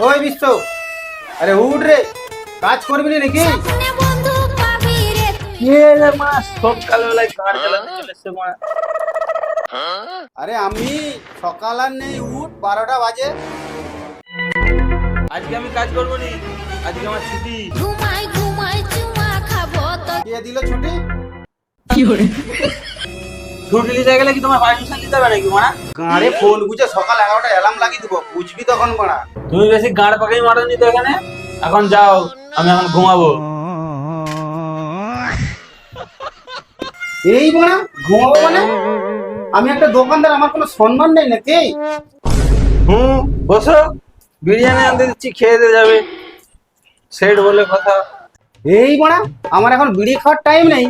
ওই বিশ্ব, আরে উঠ রে, কাজ করবি না নাকি? সকালবেলায় গাড়ি চালাতে চলে এসছে মা। আরে আমি সকাল আর নেই, উঠ, 12টা বাজে। আজকে আমি কাজ করবো নি, আজকে আমার ছুটি। কে দিল ছুটি? ছুটি নিতে গেলে কি তোমার পারমিশন দিতে হবে নাকি মারা? গাড়ে ফোন বুঝে সকাল 11টা অ্যালার্ম লাগিয়ে দিব, বুঝবি তখন মারা। তুমি বেশি গাঁড় পাকাই মারো নি তো এখানে। এখন যাও, আমি এখন ঘুমাবো। এই মারা ঘুমাবো মানে? আমি একটা দোকানদার, আমার কোনো সম্মান নেই নাকি? বসো, বিরিয়ানি আনতে দিচ্ছি, খেয়ে দিয়ে যাবে। সেট বলে কথা। এই মারা আমার এখন বিড়ি খাওয়ার টাইম নেই,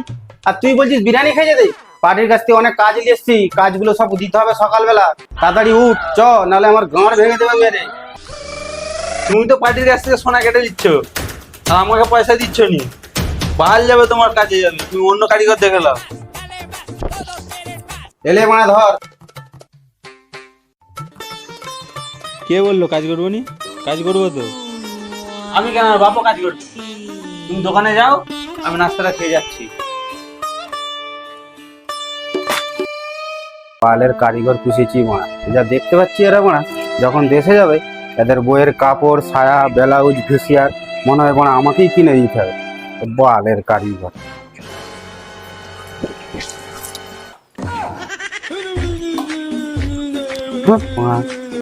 আর তুই বলছিস বিরিয়ানি খেয়ে যেতে? পার্টির কাছ থেকে অনেক কাজ নিয়ে এসছি, কাজগুলো সব দিতে হবে সকালবেলা। তাড়াতাড়ি উঠ চ, নাহলে আমার গাঁড় ভেঙে দেবে মেরে। তুমি তো পার্টির কাছ থেকে সোনা কেটে দিচ্ছ, আর আমাকে পয়সা দিচ্ছ নি। বাহাল যাবে, তোমার কাজে যাবে, তুমি অন্য কারিগর দেখে নাও। এলে মারা ধর। কে বললো কাজ করবো নি? কাজ করবো তো। আমি কেন, আমার বাপও কাজ করছি। তুমি দোকানে যাও, আমি নাস্তাটা খেয়ে যাচ্ছি। পালের কারিগর পুষেছি মারা, যা দেখতে পাচ্ছি এরা মারা যখন দেশে যাবে, এদের বইয়ের কাপড়, সায়া, ব্লাউজ, ঘেসিয়ার মনে হয় মারা আমাকেই কিনে দিতে হবে। বালের কারিগর। মারা